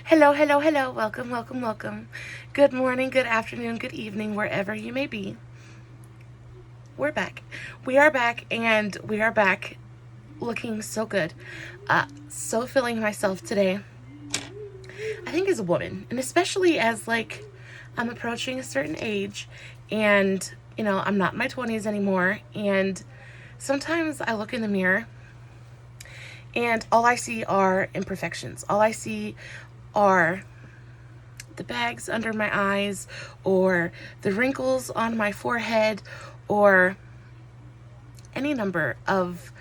Hello, hello, hello. Welcome, welcome, welcome. Good morning, good afternoon, good evening, wherever you may be. We're back. We are back, and we are back looking so good. So feeling myself today. I think as a woman, and especially as I'm approaching a certain age, and I'm not in my 20s anymore, and sometimes I look in the mirror and all I see are imperfections. All I see are the bags under my eyes, or the wrinkles on my forehead, or any number of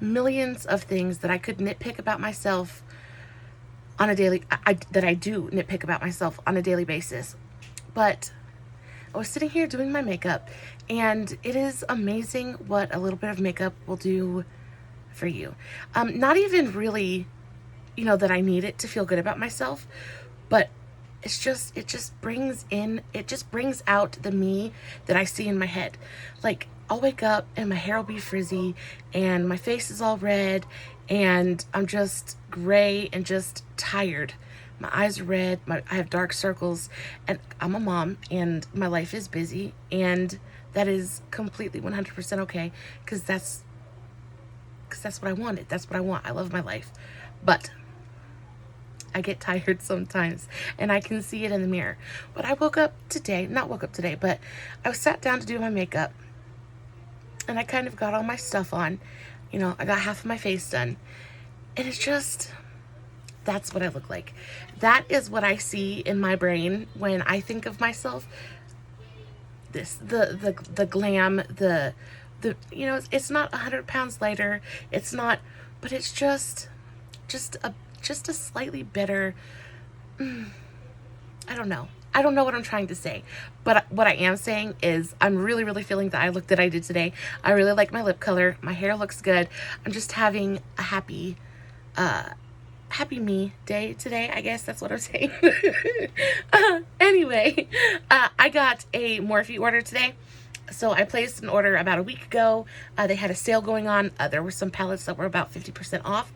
millions of things that I could nitpick about myself on a daily, that I do nitpick about myself on a daily basis. But I was sitting here doing my makeup, and it is amazing what a little bit of makeup will do for you. Not even really, that I need it to feel good about myself, but it just brings out the me that I see in my head. Like, I'll wake up and my hair will be frizzy and my face is all red and I'm just gray and just tired. My eyes are red, I have dark circles, and I'm a mom and my life is busy, and that is completely 100% okay, because that's what I wanted. That's what I want. I love my life. But I get tired sometimes, and I can see it in the mirror. But I not woke up today, but I sat down to do my makeup, and I kind of got all my stuff on. I got half of my face done, and it's just, that's what I look like. That is what I see in my brain when I think of myself. The glam, it's not 100 pounds lighter. It's not, but it's just a slightly better, I don't know what I'm trying to say, but what I am saying is I'm really, really feeling the eye look that I did today. I really like my lip color. My hair looks good. I'm just having a happy me day today. I guess that's what I'm saying. Anyway, I got a Morphe order today. So I placed an order about a week ago. They had a sale going on. There were some palettes that were about 50% off.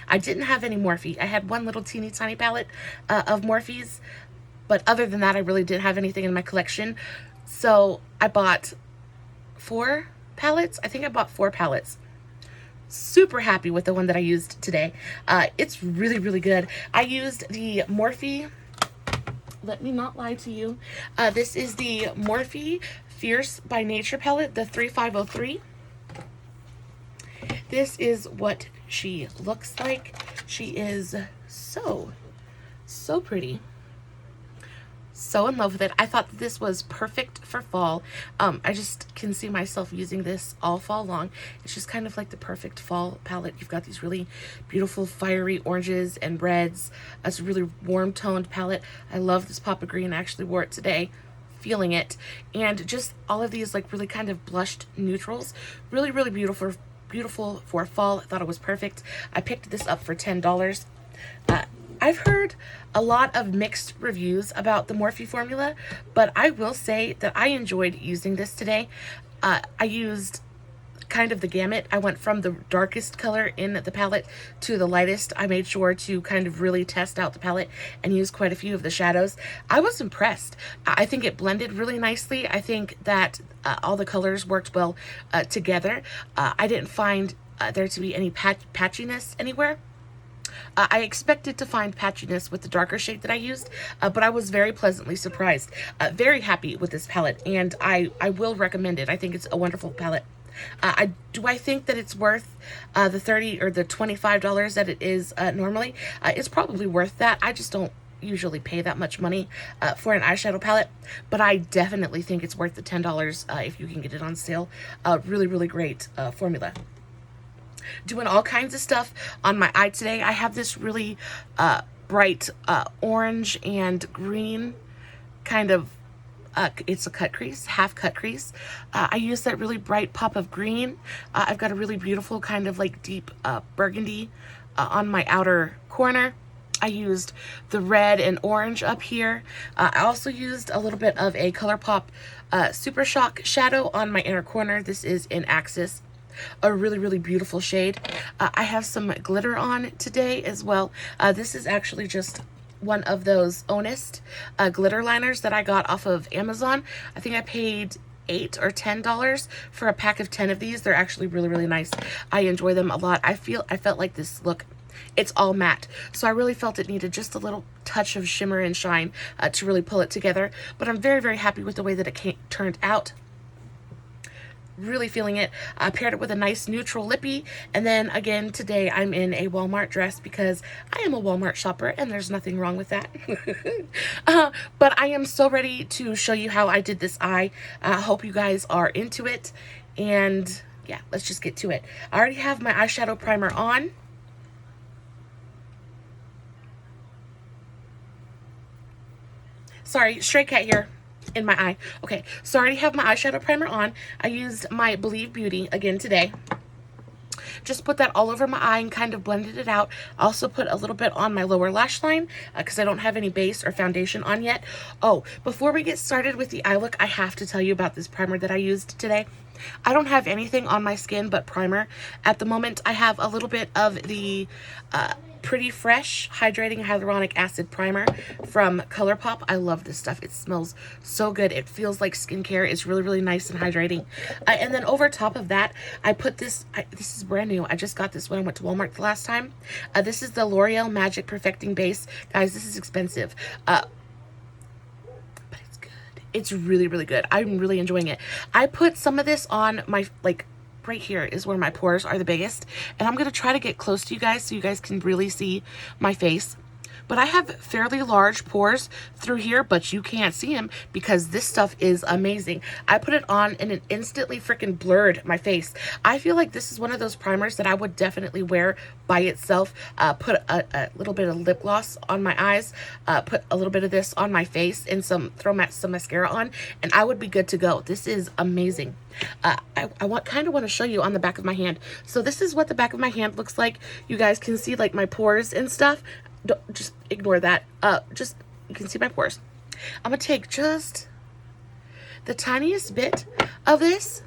I didn't have any Morphe. I had one little teeny tiny palette of Morphe's, but other than that, I really didn't have anything in my collection. So I bought 4 palettes. I think I bought 4 palettes. Super happy with the one that I used today. It's really, really good. I used the Morphe, let me not lie to you. This is the Morphe Fierce by Nature palette, the 3503. This is what she looks like. She is so pretty. So in love with it. I thought that this was perfect for fall. I just can see myself using this all fall long. It's just kind of like the perfect fall palette. You've got these really beautiful fiery oranges and reds. It's a really warm toned palette. I love this pop of green. I actually wore it today, feeling it. And just all of these really kind of blushed neutrals. Really, really beautiful for fall. I thought it was perfect. I picked this up for $10. I've heard a lot of mixed reviews about the Morphe formula, but I will say that I enjoyed using this today. I used kind of the gamut. I went from the darkest color in the palette to the lightest. I made sure to kind of really test out the palette and use quite a few of the shadows. I was impressed. I think it blended really nicely. I think that all the colors worked well together. I didn't find there to be any patchiness anywhere. I expected to find patchiness with the darker shade that I used, but I was very pleasantly surprised. Very happy with this palette, and I will recommend it. I think it's a wonderful palette. I think that it's worth the $30 or the $25 that it is normally. It's probably worth that. I just don't usually pay that much money for an eyeshadow palette, but I definitely think it's worth the $10 if you can get it on sale. Really, really great formula. Doing all kinds of stuff on my eye today. I have this really bright orange and green kind of, it's a cut crease, half cut crease. I use that really bright pop of green. I've got a really beautiful kind of deep burgundy on my outer corner. I used the red and orange up here. I also used a little bit of a Colourpop Super Shock shadow on my inner corner. This is in Axis. A really, really beautiful shade. I have some glitter on today as well. This is actually just one of those Honest glitter liners that I got off of Amazon. I think I paid $8 or $10 for a pack of 10 of these. They're actually really, really nice. I enjoy them a lot. I felt like this look, it's all matte, so I really felt it needed just a little touch of shimmer and shine to really pull it together. But I'm very, very happy with the way that it turned out. Really feeling it. I paired it with a nice neutral lippy, and then again today I'm in a Walmart dress because I am a Walmart shopper and there's nothing wrong with that. But I am so ready to show you how I did this eye. I hope you guys are into it, and yeah, let's just get to it. I already have my eyeshadow primer on. Sorry, stray cat here in my eye. Okay, so I already have my eyeshadow primer on. I used my Believe Beauty again today. Just put that all over my eye and kind of blended it out. I also put a little bit on my lower lash line because I don't have any base or foundation on yet. Oh, before we get started with the eye look, I have to tell you about this primer that I used today. I don't have anything on my skin but primer. At the moment, I have a little bit of the Pretty Fresh Hydrating Hyaluronic Acid Primer from Colourpop. I love this stuff. It smells so good. It feels like skincare. It's really, really nice and hydrating. And then over top of that, I put this, this is brand new. I just got this when I went to Walmart the last time. This is the L'Oreal Magic Perfecting Base. Guys, this is expensive. But it's good. It's really, really good. I'm really enjoying it. I put some of this on my, like, right here is where my pores are the biggest, and I'm going to try to get close to you guys so you guys can really see my face. But I have fairly large pores through here, but you can't see them because this stuff is amazing. I put it on and it instantly freaking blurred my face. I feel like this is one of those primers that I would definitely wear by itself. Put a little bit of lip gloss on my eyes, put a little bit of this on my face, and throw some mascara on, and I would be good to go. This is amazing. I kind of want to show you on the back of my hand. So this is what the back of my hand looks like. You guys can see like my pores and stuff. Don't, just ignore that. Just, you can see my pores. I'm gonna take just the tiniest bit of this.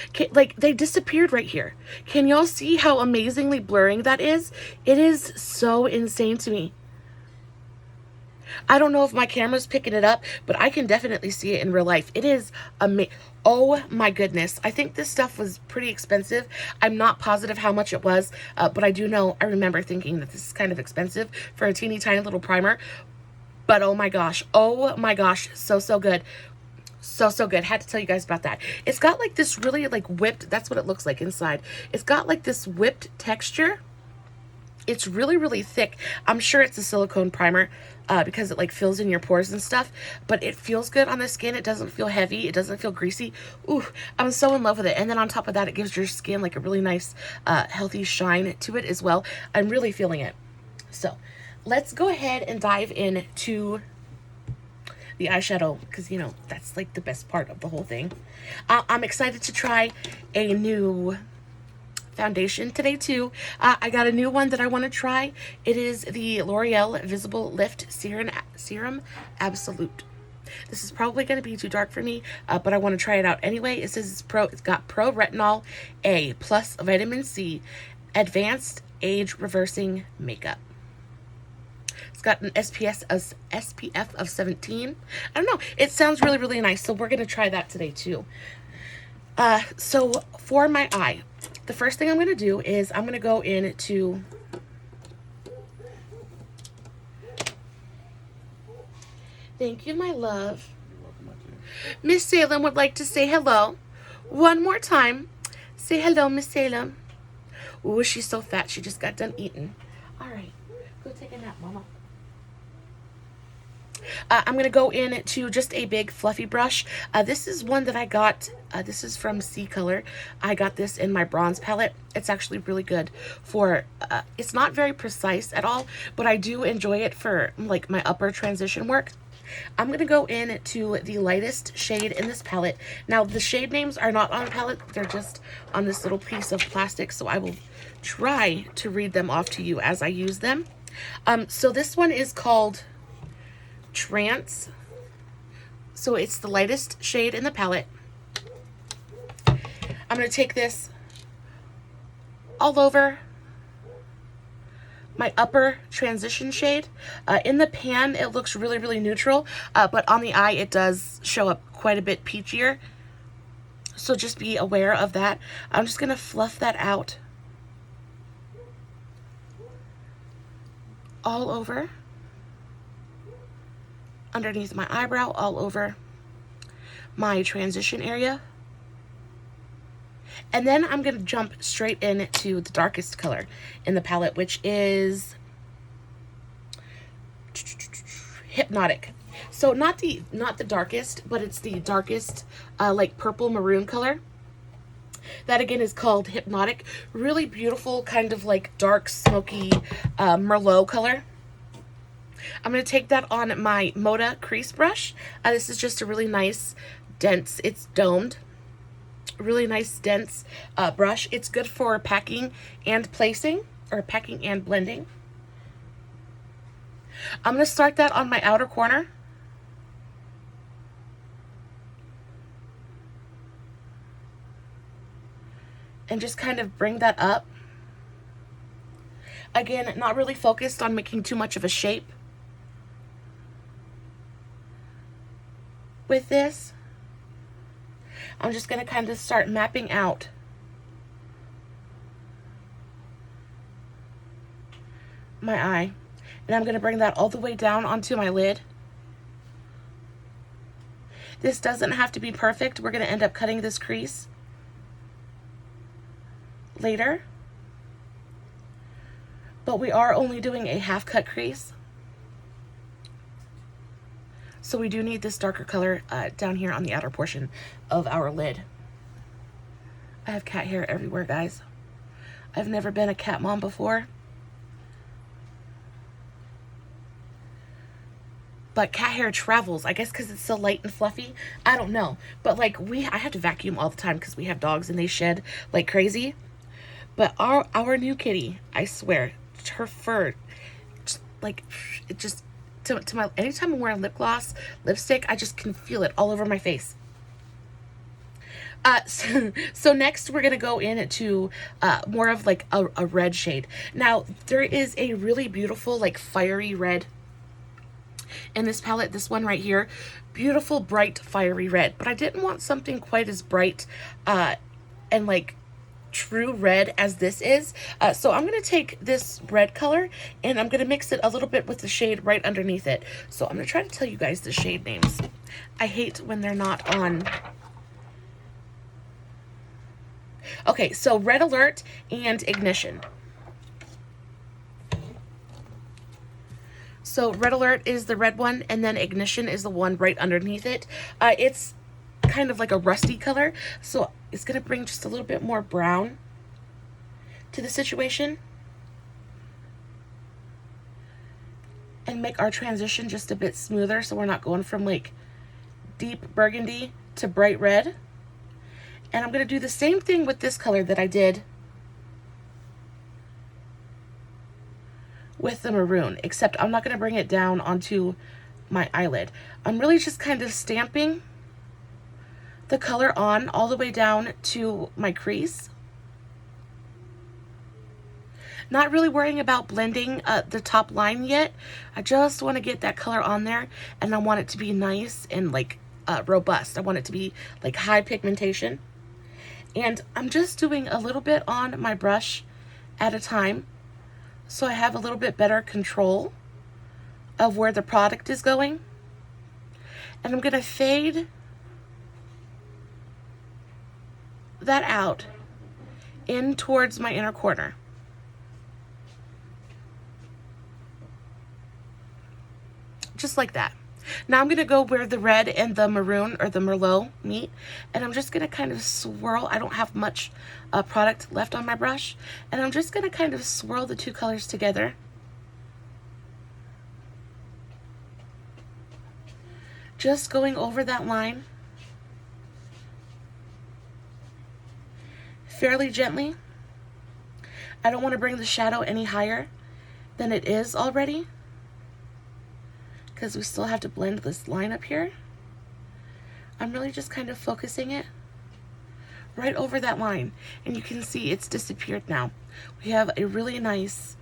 Okay, like they disappeared right here. Can y'all see how amazingly blurring that is? It is so insane to me. I don't know if my camera's picking it up, but I can definitely see it in real life. It is amazing. Oh my goodness. I think this stuff was pretty expensive. I'm not positive how much it was, but I do know, I remember thinking that this is kind of expensive for a teeny tiny little primer. But oh my gosh, so, so good. So, so good. Had to tell you guys about that. It's got like this really like whipped, that's what it looks like inside. It's got like this whipped texture. It's really, really thick. I'm sure it's a silicone primer because it like fills in your pores and stuff, but it feels good on the skin. It doesn't feel heavy. It doesn't feel greasy. Ooh, I'm so in love with it. And then on top of that, it gives your skin like a really nice, healthy shine to it as well. I'm really feeling it. So let's go ahead and dive into the eyeshadow because, you know, that's like the best part of the whole thing. I'm excited to try a new foundation today too. I got a new one that I want to try. It is the L'Oreal Visible Lift Serum Absolute. This is probably going to be too dark for me, but I want to try it out anyway. It says it's got Pro Retinol A plus Vitamin C Advanced Age Reversing Makeup. It's got an SPF of 17. I don't know. It sounds really, really nice. So we're going to try that today too. So for my eye, the first thing I'm going to do is I'm going to go into thank you, my love. Miss Salem would like to say hello. One more time. Say hello, Miss Salem. Ooh, she's so fat. She just got done eating. All right. Go take a nap, Mama. I'm going to go into just a big fluffy brush. This is one that I got. This is from C Color. I got this in my bronze palette. It's actually really good for, it's not very precise at all, but I do enjoy it for like my upper transition work. I'm going to go into the lightest shade in this palette. Now, the shade names are not on the palette. They're just on this little piece of plastic, so I will try to read them off to you as I use them. So this one is called Trance. So it's the lightest shade in the palette. I'm going to take this all over my upper transition shade. In the pan, it looks really, really neutral, but on the eye, it does show up quite a bit peachier. So just be aware of that. I'm just gonna fluff that out all over, underneath my eyebrow, all over my transition area. And then I'm going to jump straight into the darkest color in the palette, which is Hypnotic. So not the darkest, but it's the darkest like purple maroon color. That again is called Hypnotic. Really beautiful, kind of like dark, smoky Merlot color. I'm going to take that on my Moda crease brush. This is just a really nice, dense, it's domed, really nice, dense brush. It's good for packing and placing, or packing and blending. I'm going to start that on my outer corner. And just kind of bring that up. Again, not really focused on making too much of a shape with this. I'm just going to kind of start mapping out my eye. And I'm going to bring that all the way down onto my lid. This doesn't have to be perfect. We're going to end up cutting this crease later. But we are only doing a half cut crease. So we do need this darker color down here on the outer portion of our lid. I have cat hair everywhere, guys. I've never been a cat mom before. But cat hair travels, I guess because it's so light and fluffy. I don't know. But like I have to vacuum all the time because we have dogs and they shed like crazy. But our new kitty, I swear, her fur, just, like, it just, to my, anytime I'm wearing lip gloss, lipstick, I just can feel it all over my face. So next we're going to go into more of like a red shade. Now, there is a really beautiful, like, fiery red in this palette, this one right here. Beautiful, bright, fiery red. But I didn't want something quite as bright and, like, true red as this is. So I'm going to take this red color and I'm going to mix it a little bit with the shade right underneath it. So I'm going to try to tell you guys the shade names. I hate when they're not on. Okay, so Red Alert and Ignition. So Red Alert is the red one, and then Ignition is the one right underneath it. It's kind of like a rusty color, so it's going to bring just a little bit more brown to the situation and make our transition just a bit smoother, so we're not going from like deep burgundy to bright red. And I'm going to do the same thing with this color that I did with the maroon, except I'm not going to bring it down onto my eyelid. I'm really just kind of stamping the color on all the way down to my crease. Not really worrying about blending the top line yet. I just want to get that color on there, and I want it to be nice and like robust. I want it to be like high pigmentation. And I'm just doing a little bit on my brush at a time, so I have a little bit better control of where the product is going. And I'm going to fade that out in towards my inner corner. Just like that. Now I'm going to go where the red and the maroon or the Merlot meet, and I'm just going to kind of swirl. I don't have much product left on my brush, and I'm just going to kind of swirl the two colors together. Just going over that line fairly gently. I don't want to bring the shadow any higher than it is already, because we still have to blend this line up here. I'm really just kind of focusing it right over that line. And you can see it's disappeared now. We have a really nice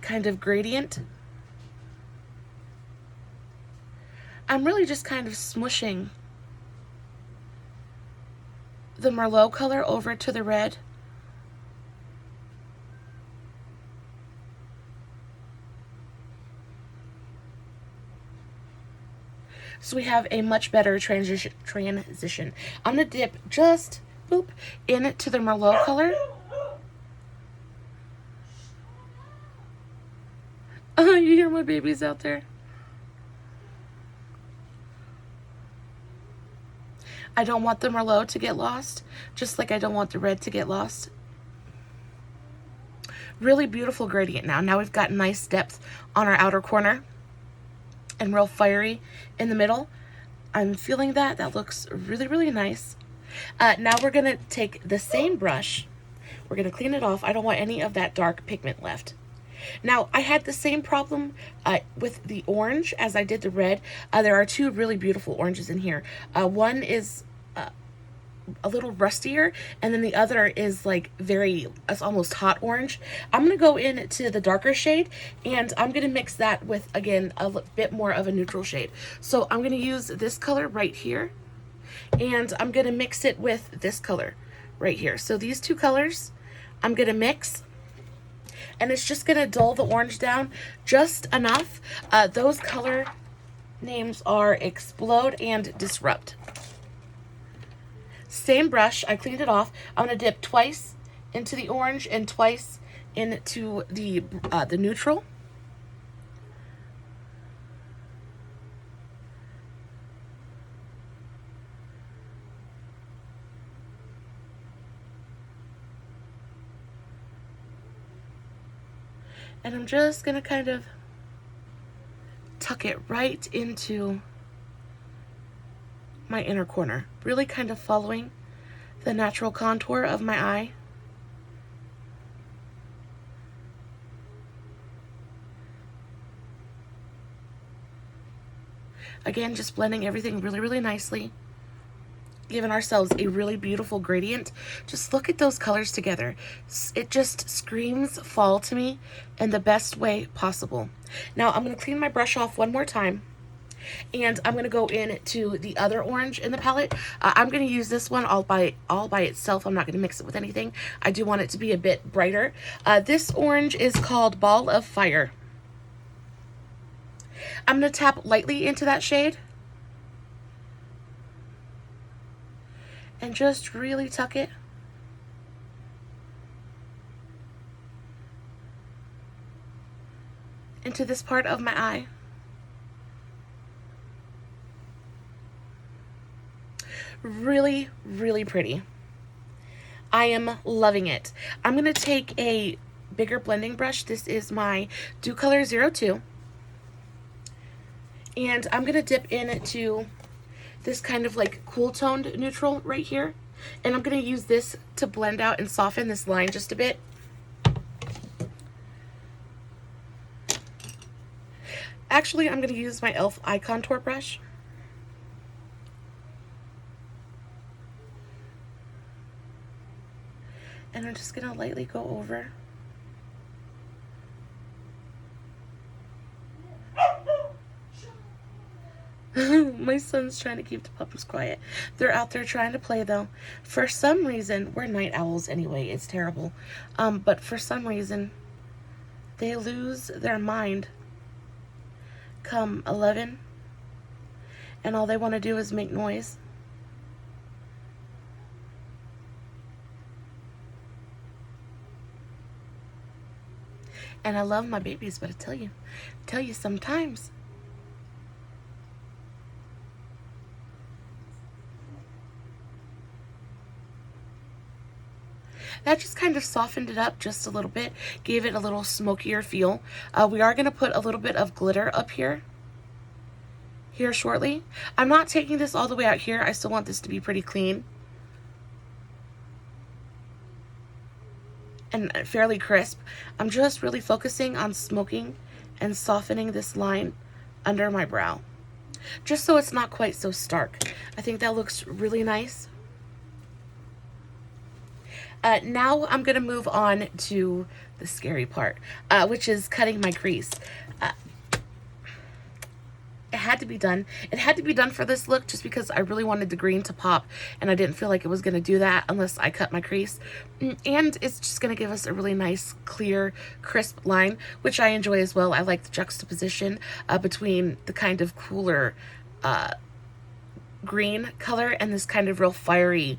kind of gradient. I'm really just kind of smushing the Merlot color over to the red. So we have a much better transition. I'm going to dip just, boop, into the Merlot color. Oh, you hear my babies out there? I don't want the Merlot to get lost, just like I don't want the red to get lost. Really beautiful gradient now. Now we've got nice depth on our outer corner and real fiery in the middle. I'm feeling that. That looks really, really nice. Now we're going to take the same brush. We're going to clean it off. I don't want any of that dark pigment left. Now, I had the same problem with the orange as I did the red. There are two really beautiful oranges in here. One is a little rustier, and then the other is like it's almost hot orange. I'm going to go into the darker shade, and I'm going to mix that with, again, a bit more of a neutral shade. So I'm going to use this color right here, and I'm going to mix it with this color right here. So these two colors I'm going to mix, and it's just going to dull the orange down just enough. Those color names are Explode and Disrupt. Same brush, I cleaned it off. I'm going to dip twice into the orange and twice into the neutral. And I'm just going to kind of tuck it right into my inner corner, really kind of following the natural contour of my eye. Again, just blending everything really, really nicely, giving ourselves a really beautiful gradient. Just look at those colors together. It just screams fall to me in the best way possible. Now I'm going to clean my brush off one more time, and I'm going to go into the other orange in the palette. I'm going to use this one all by itself. I'm not going to mix it with anything. I do want it to be a bit brighter. This orange is called Ball of Fire. I'm going to tap lightly into that shade and just really tuck it into this part of my eye. Really, really pretty. I am loving it. I'm going to take a bigger blending brush. This is my Dew Color 02. And I'm going to dip into this kind of like cool toned neutral right here. And I'm going to use this to blend out and soften this line just a bit. Actually, I'm going to use my e.l.f. eye contour brush. And I'm just going to lightly go over. My son's trying to keep the puppies quiet. They're out there trying to play, though. For some reason, we're night owls anyway. It's terrible. But for some reason, they lose their mind come 11. And all they want to do is make noise. And I love my babies, but I tell you sometimes. That just kind of softened it up just a little bit, gave it a little smokier feel. We are going to put a little bit of glitter up here shortly. I'm not taking this all the way out here. I still want this to be pretty clean and fairly crisp. I'm just really focusing on smoking and softening this line under my brow, just so it's not quite so stark. I think that looks really nice. Now I'm going to move on to the scary part, which is cutting my crease. It had to be done. It had to be done for this look just because I really wanted the green to pop, and I didn't feel like it was going to do that unless I cut my crease. And it's just going to give us a really nice, clear, crisp line, which I enjoy as well. I like the juxtaposition between the kind of cooler green color and this kind of real fiery,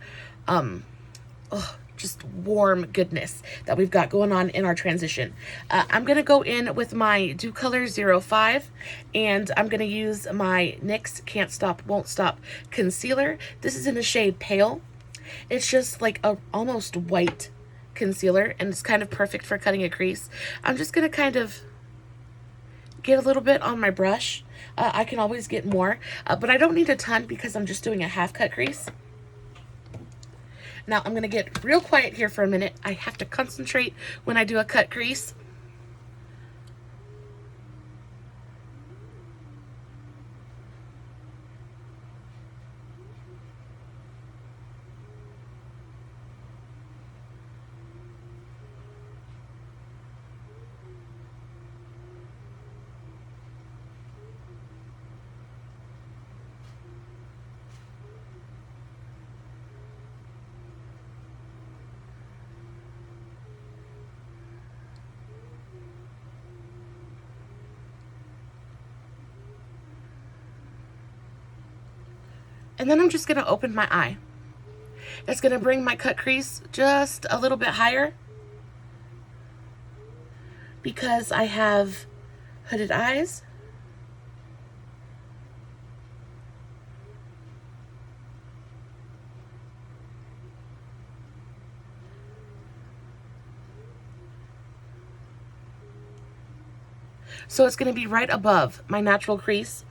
just warm goodness that we've got going on in our transition. I'm going to go in with my Dew Color 05, and I'm going to use my NYX Can't Stop, Won't Stop concealer. This is in the shade Pale. It's just like a almost white concealer, and it's kind of perfect for cutting a crease. I'm just going to kind of get a little bit on my brush. I can always get more, but I don't need a ton because I'm just doing a half cut crease. Now I'm going to get real quiet here for a minute. I have to concentrate when I do a cut crease. And then I'm just going to open my eye. It's going to bring my cut crease just a little bit higher because I have hooded eyes. So it's going to be right above my natural crease.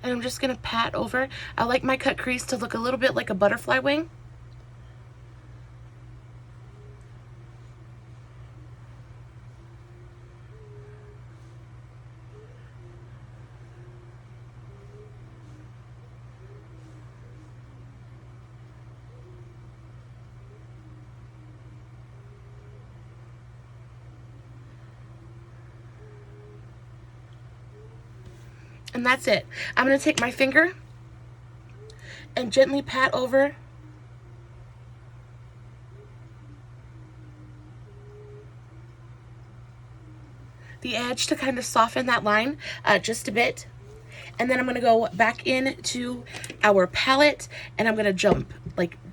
And I'm just going to pat over. I like my cut crease to look a little bit like a butterfly wing. And that's it. I'm going to take my finger and gently pat over the edge to kind of soften that line just a bit. And then I'm going to go back into our palette, and I'm going to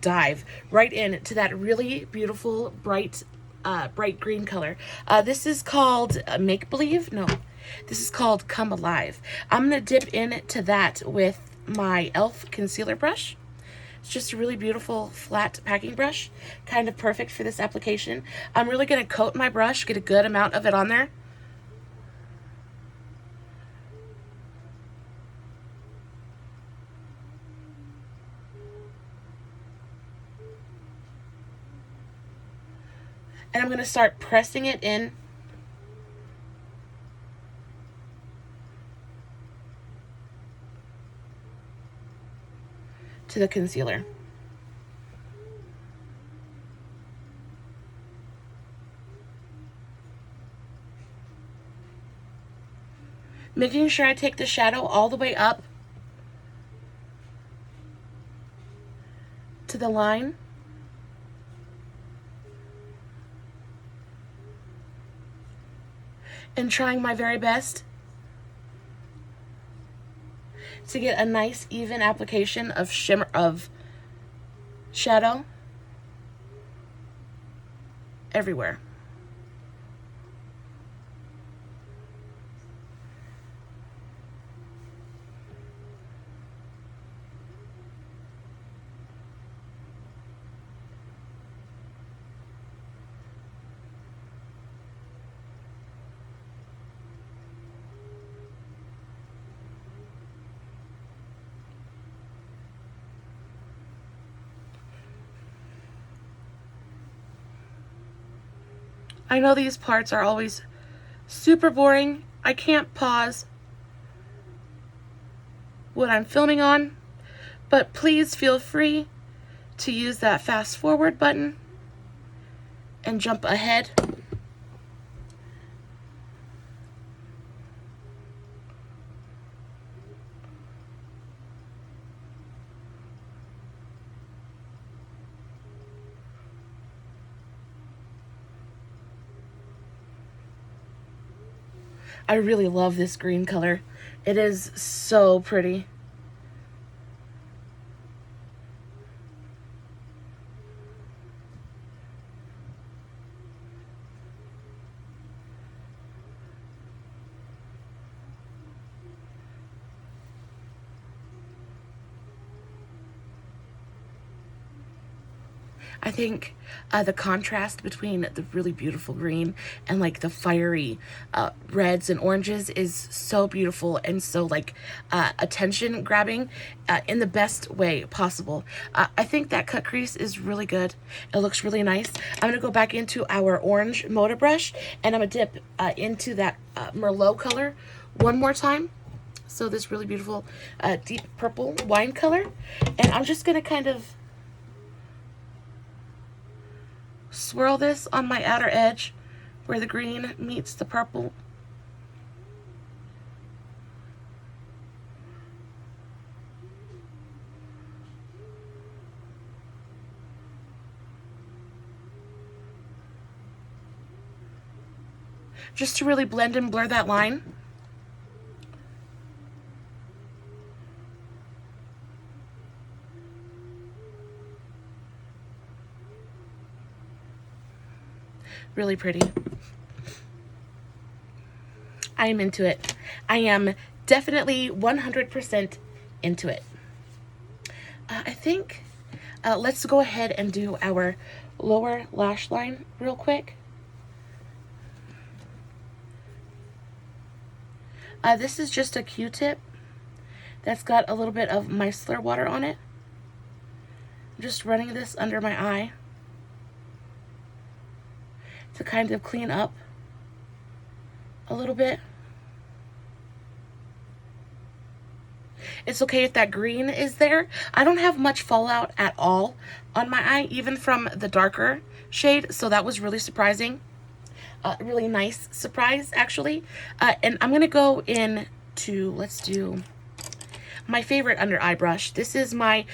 dive right into that really beautiful bright green color. This is called Make Believe. No, this is called Come Alive. I'm going to dip into that with my e.l.f. concealer brush. It's just a really beautiful flat packing brush, kind of perfect for this application. I'm really going to coat my brush, get a good amount of it on there. And I'm going to start pressing it in to the concealer. Making sure I take the shadow all the way up to the line. And trying my very best to get a nice even application of shadow everywhere. I know these parts are always super boring. I can't pause what I'm filming on, but please feel free to use that fast forward button and jump ahead. I really love this green color. It is so pretty. I think the contrast between the really beautiful green and like the fiery reds and oranges is so beautiful and so like attention grabbing in the best way possible. I think that cut crease is really good. It looks really nice. I'm going to go back into our orange Moda brush and I'm going to dip into that Merlot color one more time. So this really beautiful deep purple wine color. And I'm just going to kind of swirl this on my outer edge where the green meets the purple. Just to really blend and blur that line. Really pretty. I am into it. I am definitely 100% into it. I think let's go ahead and do our lower lash line real quick. This is just a Q-tip that's got a little bit of micellar water on it. I'm just running this under my eye to kind of clean up a little bit. It's okay if that green is there. I don't have much fallout at all on my eye, even from the darker shade, so that was really surprising. Really nice surprise, actually. And I'm gonna go in to, let's do my favorite under eye brush. This is my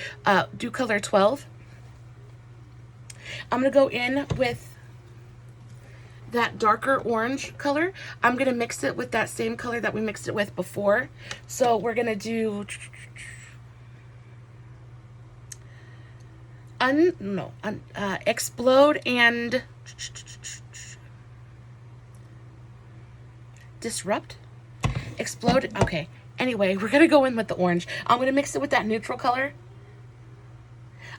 Dew Color 12. I'm gonna go in with that darker orange color. I'm going to mix it with that same color that we mixed it with before. So we're going to do Explode and Disrupt. Explode. Okay. Anyway, we're going to go in with the orange. I'm going to mix it with that neutral color.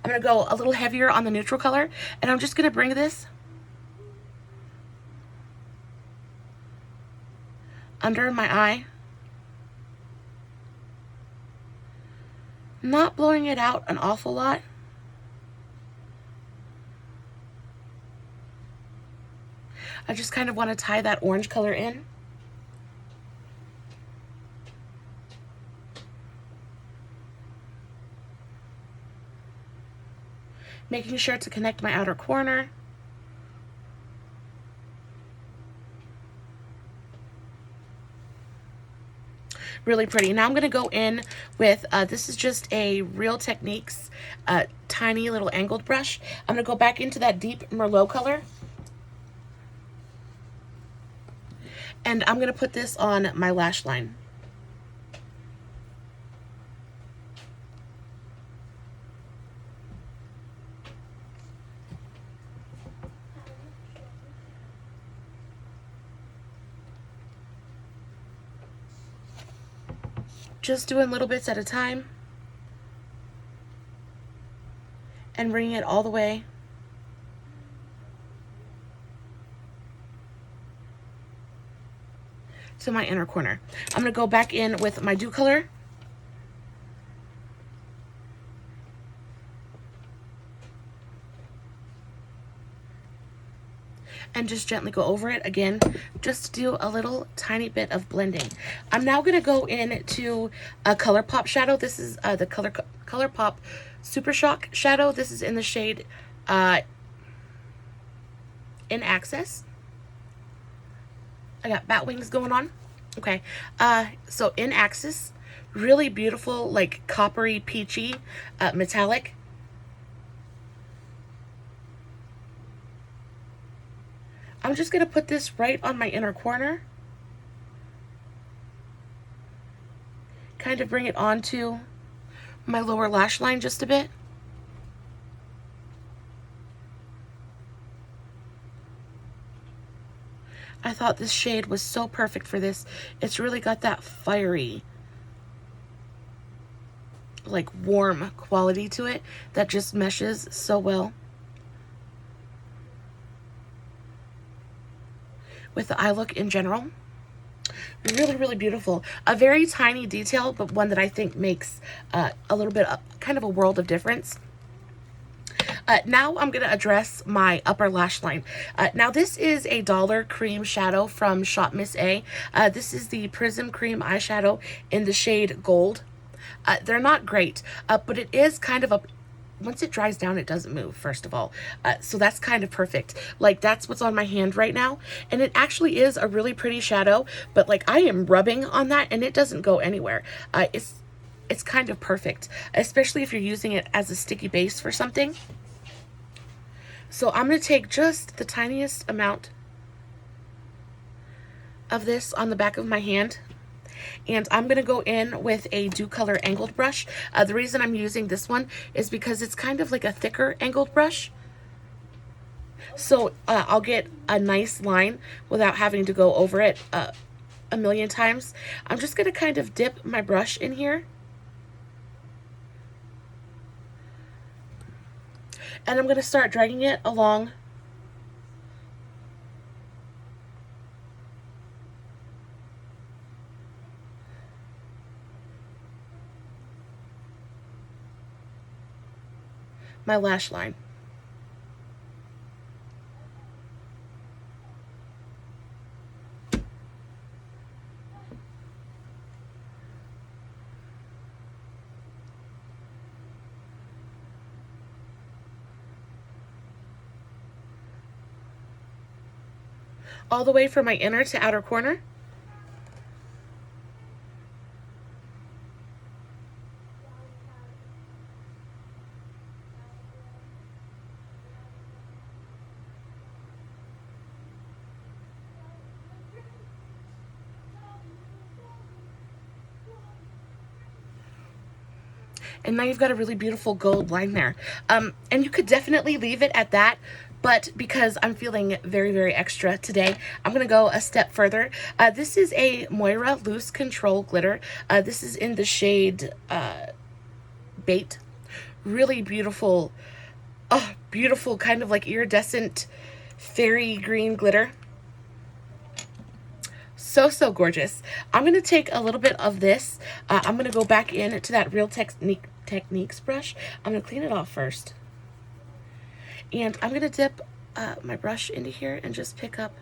I'm going to go a little heavier on the neutral color. And I'm just going to bring this under my eye, not blowing it out an awful lot. I just kind of want to tie that orange color in. Making sure to connect my outer corner. Really pretty. Now I'm going to go in with, this is just a Real Techniques tiny little angled brush. I'm going to go back into that deep Merlot color. And I'm going to put this on my lash line. Just doing little bits at a time and bringing it all the way to my inner corner. I'm going to go back in with my Dew Color. and just gently go over it again, just to do a little tiny bit of blending. I'm now going to go into a Colourpop shadow. This is the Colourpop Super Shock shadow. This is in the shade In Access. I got bat wings going on. Okay, so In Access, really beautiful, like coppery, peachy, metallic. I'm just going to put this right on my inner corner. Kind of bring it onto my lower lash line just a bit. I thought this shade was so perfect for this. It's really got that fiery, like warm quality to it that just meshes so well with the eye look in general. Really, really beautiful. A very tiny detail, but one that I think makes a little bit of, kind of a world of difference. Now I'm going to address my upper lash line. Now this is a $1 cream shadow from Shop Miss A. This is the Prism Cream eyeshadow in the shade Gold. They're not great, but it is kind of a... Once it dries down, it doesn't move, first of all. So that's kind of perfect. Like, that's what's on my hand right now. And it actually is a really pretty shadow, but like I am rubbing on that and it doesn't go anywhere. It's kind of perfect, especially if you're using it as a sticky base for something. So I'm going to take just the tiniest amount of this on the back of my hand. And I'm going to go in with a Dew Color angled brush. The reason I'm using this one is because it's kind of like a thicker angled brush. So I'll get a nice line without having to go over it a million times. I'm just going to kind of dip my brush in here. And I'm going to start dragging it along my lash line. All the way from my inner to outer corner. And now you've got a really beautiful gold line there. And you could definitely leave it at that, but because I'm feeling very, very extra today, I'm going to go a step further. This is a Moira Loose Control Glitter. This is in the shade Bait. Really beautiful, oh, beautiful, kind of like iridescent fairy green glitter. So, so gorgeous. I'm going to take a little bit of this. I'm going to go back into that Real Techniques brush. I'm going to clean it off first. And I'm going to dip my brush into here and just pick up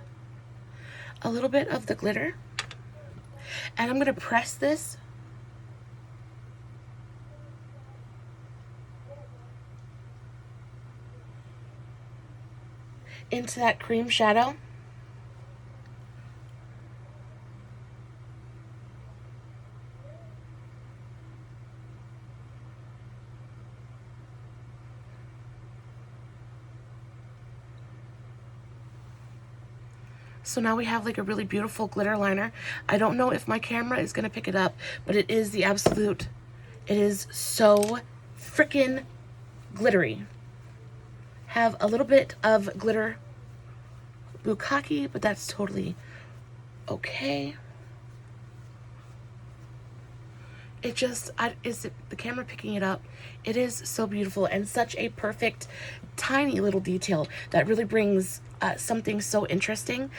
a little bit of the glitter. And I'm going to press this into that cream shadow. So now we have like a really beautiful glitter liner. I don't know if my camera is going to pick it up, but it is the absolute, it is so freaking glittery. Have a little bit of glitter bukkake, but that's totally okay. It just, is the camera picking it up? It is so beautiful and such a perfect tiny little detail that really brings something so interesting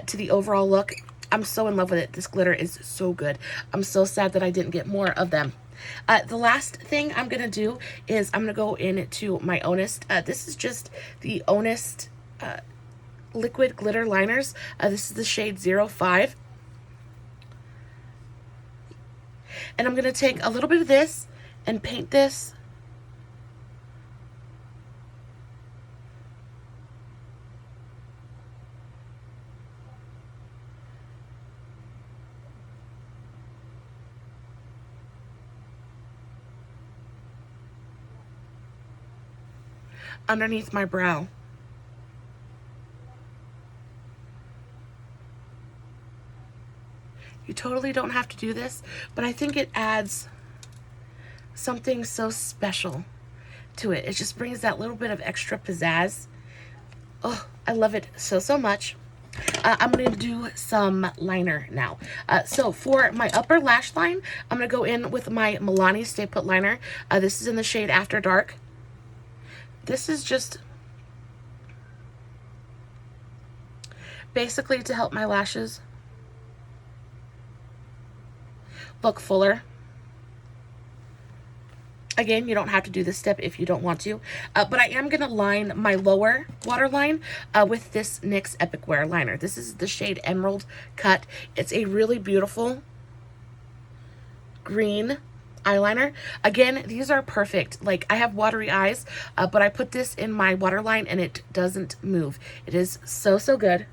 to the overall look. I'm so in love with it. This glitter is so good. I'm so sad that I didn't get more of them. The last thing I'm going to do is I'm going to go into my Honest. This is just the Honest liquid glitter liners. This is the shade 05. And I'm going to take a little bit of this and paint this underneath my brow. You totally don't have to do this, but I think it adds something so special to it. It just brings that little bit of extra pizzazz. Oh, I love it so, so much. I'm going to do some liner now. So for my upper lash line, I'm going to go in with my Milani Stay Put liner. This is in the shade After Dark. This is just basically to help my lashes look fuller. Again, you don't have to do this step if you don't want to, but I am going to line my lower waterline with this NYX Epic Wear liner. This is the shade Emerald Cut. It's a really beautiful green eyeliner. Again, these are perfect. Like, I have watery eyes, but I put this in my waterline and it doesn't move. It is so, so good.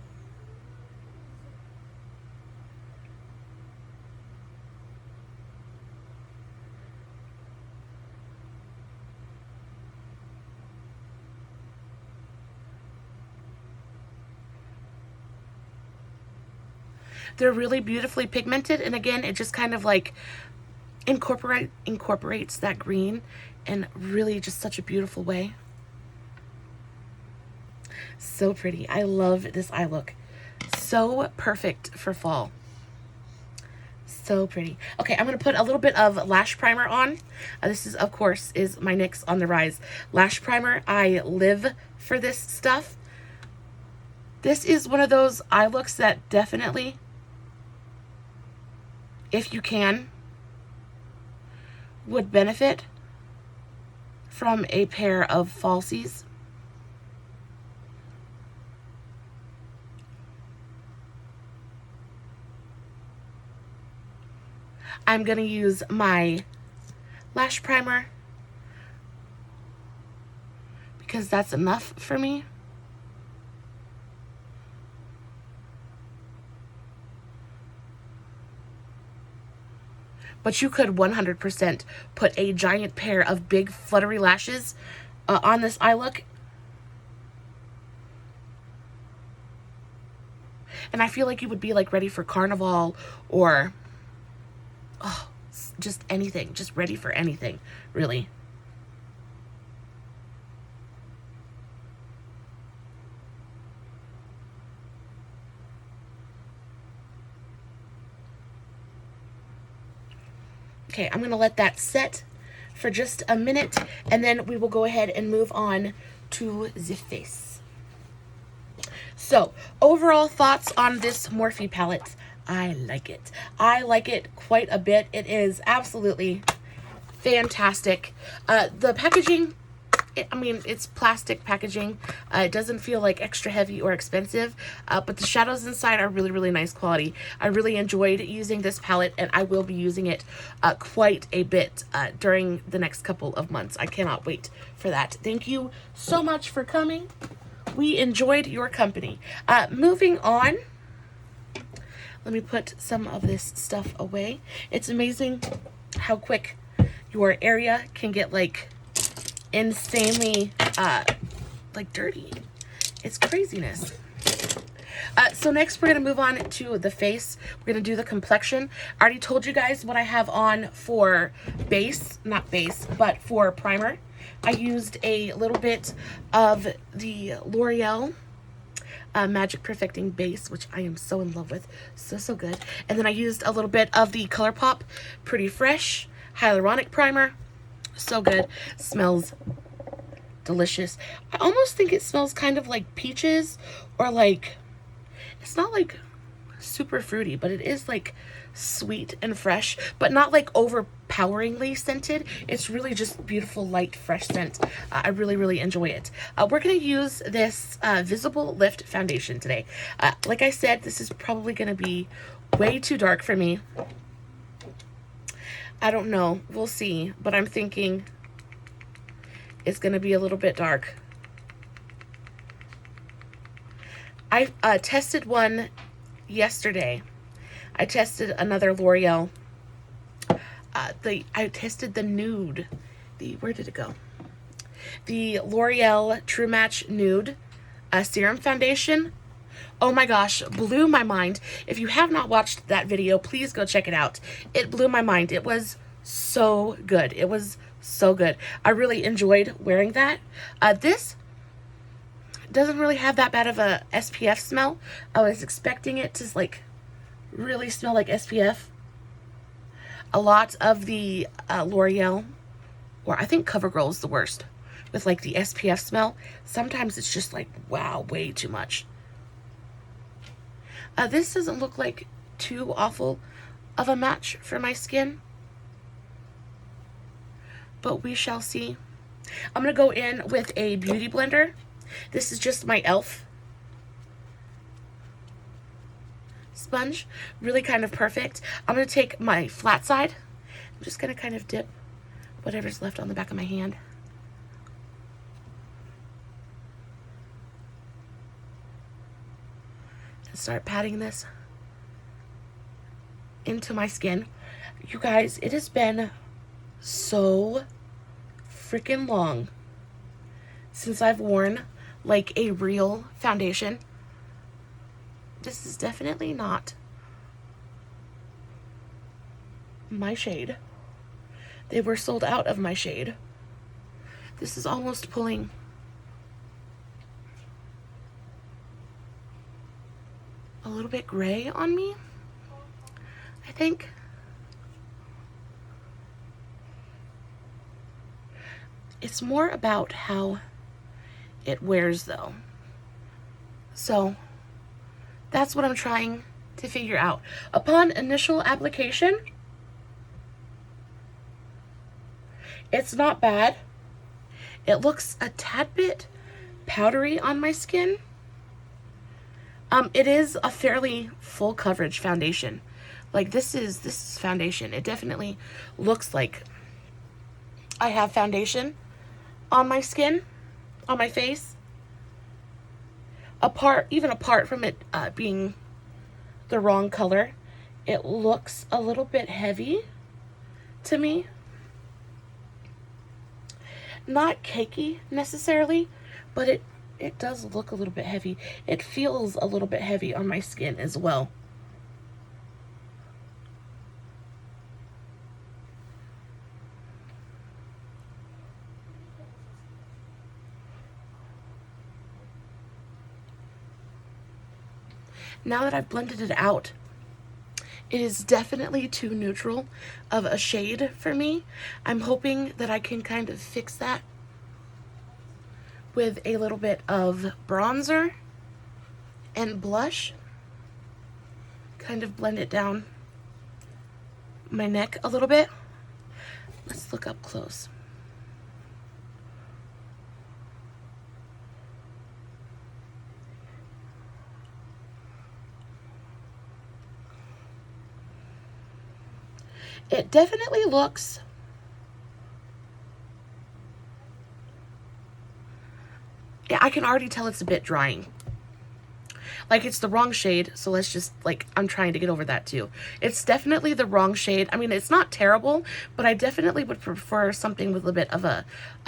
They're really beautifully pigmented, and again, it just kind of like incorporates that green in really just such a beautiful way. So pretty. I love this eye look. So perfect for fall. So pretty. Okay, I'm going to put a little bit of lash primer on. This is, of course, is my NYX On The Rise lash primer. I live for this stuff. This is one of those eye looks that definitely, if you can, would benefit from a pair of falsies. I'm going to use my lash primer because that's enough for me. But you could 100% put a giant pair of big fluttery lashes on this eye look. And I feel like you would be like ready for carnival or just anything. Just ready for anything, really. Okay, I'm going to let that set for just a minute, and then we will go ahead and move on to the face. So, overall thoughts on this Morphe palette. I like it. I like it quite a bit. It is absolutely fantastic. The packaging, I mean, it's plastic packaging. It doesn't feel like extra heavy or expensive, but the shadows inside are really, really nice quality. I really enjoyed using this palette, and I will be using it quite a bit during the next couple of months. I cannot wait for that. Thank you so much for coming. We enjoyed your company. Moving on, let me put some of this stuff away. It's amazing how quick your area can get like insanely like dirty. It's craziness. So next we're going to move on to the face. We're going to do the complexion. I already told you guys what I have on for base, not base, but for primer. I used a little bit of the L'Oreal Magic Perfecting Base, which I am so in love with. So, so good. And then I used a little bit of the Colourpop Pretty Fresh Hyaluronic Primer. So good. Smells delicious. I almost think it smells kind of like peaches, or like, it's not like super fruity, but it is like sweet and fresh, but not like overpoweringly scented. It's really just beautiful, light, fresh scent. I really, really enjoy it. We're going to use this Visible Lift foundation today. Like I said, this is probably going to be way too dark for me. I don't know. We'll see. But I'm thinking it's going to be a little bit dark. I tested one yesterday. I tested another L'Oreal. I tested the Nude. Where did it go? The L'Oreal True Match Nude Serum Foundation. Oh my gosh, blew my mind. If you have not watched that video, please go check it out. It blew my mind. It was so good. It was so good. I really enjoyed wearing that. This doesn't really have that bad of a SPF smell. I was expecting it to like really smell like SPF. A lot of the L'Oreal, or I think CoverGirl is the worst with like the SPF smell. Sometimes it's just like, wow, way too much. This doesn't look like too awful of a match for my skin, but we shall see. I'm going to go in with a beauty blender. This is just my e.l.f. sponge. Really kind of perfect. I'm going to take my flat side. I'm just going to kind of dip whatever's left on the back of my hand. And start patting this into my skin. You guys, it has been so freaking long since I've worn like a real foundation. This is definitely not my shade. They were sold out of my shade. This is almost pulling a little bit gray on me, I think. It's more about how it wears though. So that's what I'm trying to figure out. Upon initial application, it's not bad. It looks a tad bit powdery on my skin. It is a fairly full coverage foundation. Like this is foundation. It definitely looks like I have foundation on my skin, on my face. Even apart from it being the wrong color, it looks a little bit heavy to me. Not cakey necessarily, but it does look a little bit heavy. It feels a little bit heavy on my skin as well. Now that I've blended it out, it is definitely too neutral of a shade for me. I'm hoping that I can kind of fix that with a little bit of bronzer and blush. Kind of blend it down my neck a little bit. Let's look up close. It definitely looks yeah, I can already tell it's a bit drying. Like it's the wrong shade, so let's just like, I'm trying to get over that too. It's definitely the wrong shade. I mean, it's not terrible, but I definitely would prefer something with a bit of a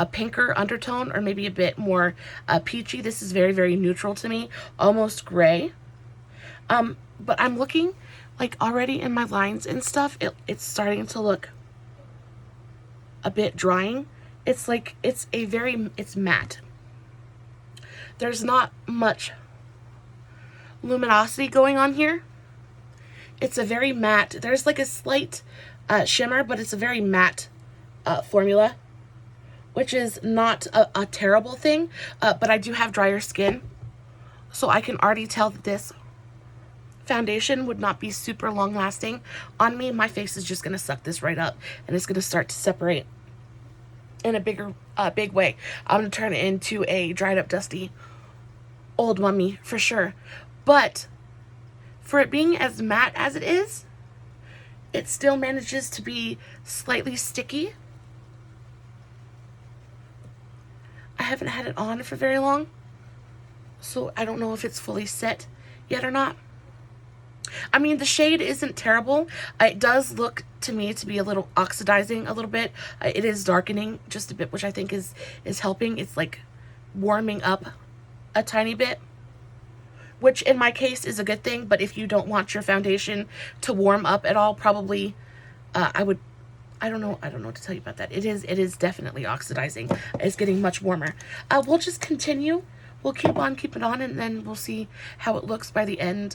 pinker undertone, or maybe a bit more peachy. This is very, very neutral to me, almost gray. But I'm looking like already in my lines and stuff, it's starting to look a bit drying. It's like, it's matte. There's not much luminosity going on here. It's a very matte, there's like a slight shimmer, but it's a very matte formula, which is not a terrible thing, but I do have drier skin, so I can already tell that this foundation would not be super long lasting on me, my face is just going to suck this right up and it's going to start to separate in a big way. I'm going to turn it into a dried up, dusty old mummy for sure. But for it being as matte as it is, it still manages to be slightly sticky. I haven't had it on for very long, so I don't know if it's fully set yet or not. I mean, the shade isn't terrible. It does look to me to be a little oxidizing a little bit. It is darkening just a bit, which I think is helping. It's like warming up a tiny bit, which in my case is a good thing. But if you don't want your foundation to warm up at all, probably I don't know what to tell you about that. It is definitely oxidizing. It's getting much warmer. We'll just continue. We'll keep on keeping on, and then we'll see how it looks by the end,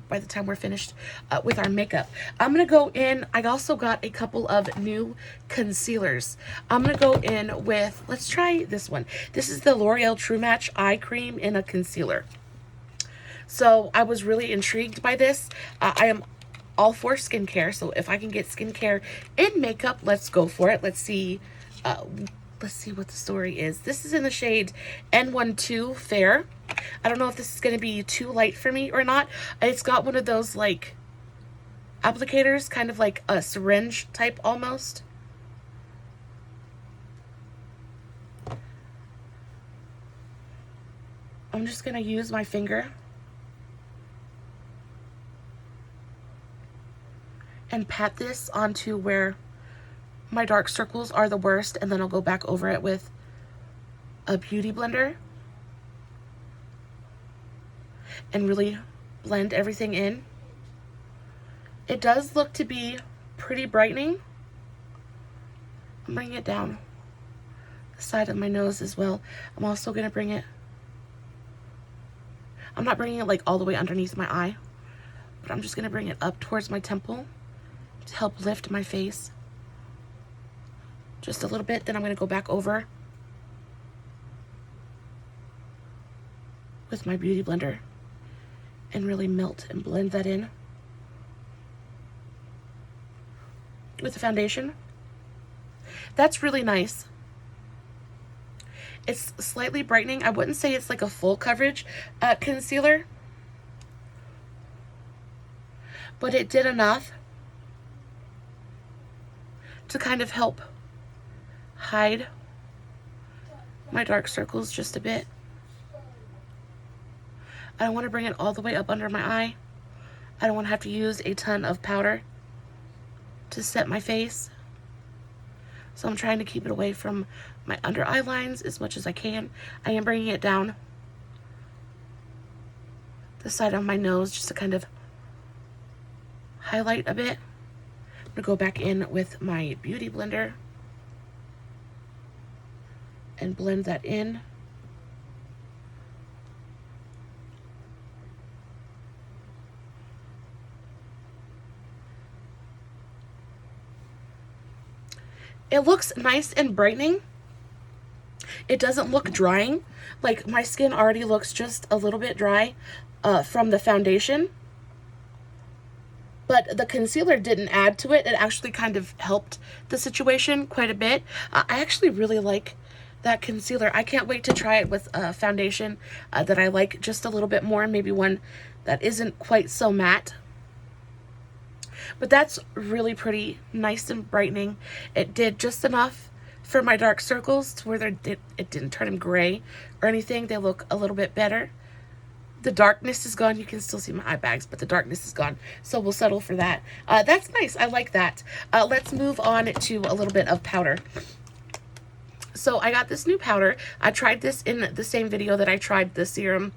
by the time we're finished with our makeup. I'm going to go in. I also got a couple of new concealers. I'm going to go in with, let's try this one. This is the L'Oreal True Match Eye Cream in a concealer. So I was really intrigued by this. I am all for skincare, so if I can get skincare in makeup, let's go for it. Let's see what the story is. This is in the shade N12 Fair. I don't know if this is going to be too light for me or not. It's got one of those like applicators, kind of like a syringe type almost. I'm just going to use my finger and pat this onto where my dark circles are the worst, and then I'll go back over it with a beauty blender and really blend everything in. It does look to be pretty brightening. I'm bringing it down the side of my nose as well. I'm also going to bring it, I'm not bringing it like all the way underneath my eye, but I'm just going to bring it up towards my temple to help lift my face just a little bit. Then I'm going to go back over with my beauty blender and really melt and blend that in with the foundation. That's really nice. It's slightly brightening. I wouldn't say it's like a full coverage concealer, but it did enough to kind of help hide my dark circles just a bit. I don't want to bring it all the way up under my eye. I don't want to have to use a ton of powder to set my face. So I'm trying to keep it away from my under eye lines as much as I can. I am bringing it down the side of my nose just to kind of highlight a bit. I'm going to go back in with my beauty blender and blend that in. It looks nice and brightening. It doesn't look drying. Like, my skin already looks just a little bit dry from the foundation. But the concealer didn't add to it. It actually kind of helped the situation quite a bit. I actually really like that concealer. I can't wait to try it with a foundation that I like just a little bit more. Maybe one that isn't quite so matte. But that's really pretty, nice and brightening. It did just enough for my dark circles to where it didn't turn them gray or anything. They look a little bit better. The darkness is gone. You can still see my eye bags, but the darkness is gone. So we'll settle for that. That's nice. I like that. Let's move on to a little bit of powder. So I got this new powder. I tried this in the same video that I tried the Serum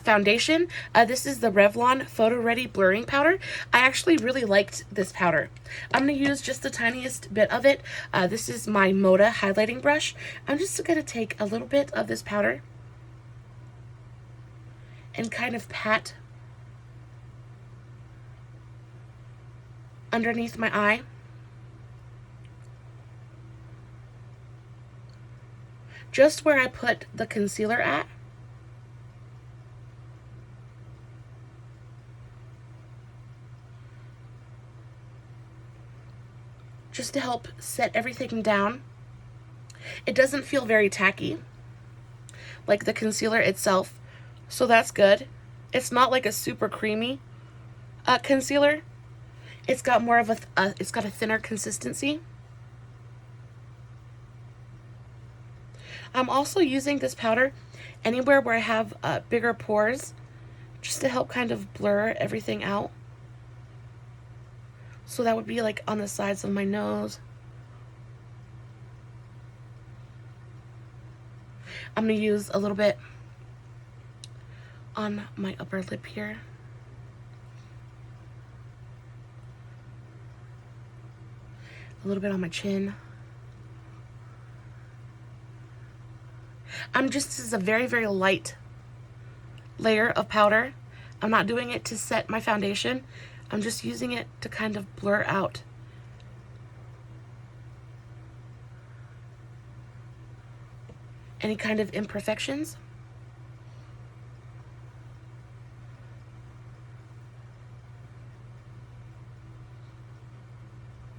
foundation. This is the Revlon Photo Ready Blurring Powder. I actually really liked this powder. I'm going to use just the tiniest bit of it. This is my Moda highlighting brush. I'm just going to take a little bit of this powder and kind of pat underneath my eye. Just where I put the concealer at. just to help set everything down. It doesn't feel very tacky like the concealer itself, so that's good. It's not like a super creamy concealer. It's got more of it's got a thinner consistency. I'm also using this powder anywhere where I have bigger pores, just to help kind of blur everything out. So that would be like on the sides of my nose. I'm going to use a little bit on my upper lip here. A little bit on my chin. This is a very, very light layer of powder. I'm not doing it to set my foundation. I'm just using it to kind of blur out any kind of imperfections.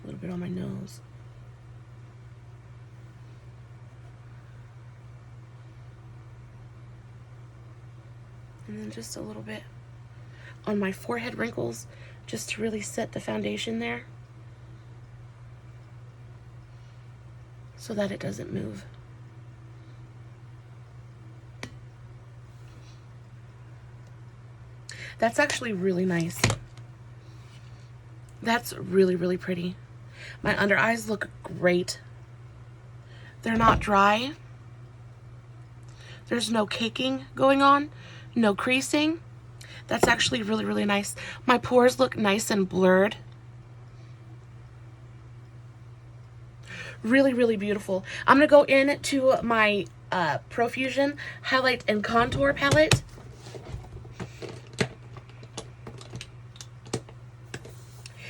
A little bit on my nose. And then just a little bit on my forehead wrinkles, just to really set the foundation there so that it doesn't move. That's actually really nice. That's really, really pretty. My under eyes look great. They're not dry. There's no caking going on, no creasing. That's actually really, really nice. My pores look nice and blurred. Really, really beautiful. I'm going to go into my Profusion Highlight and Contour palette.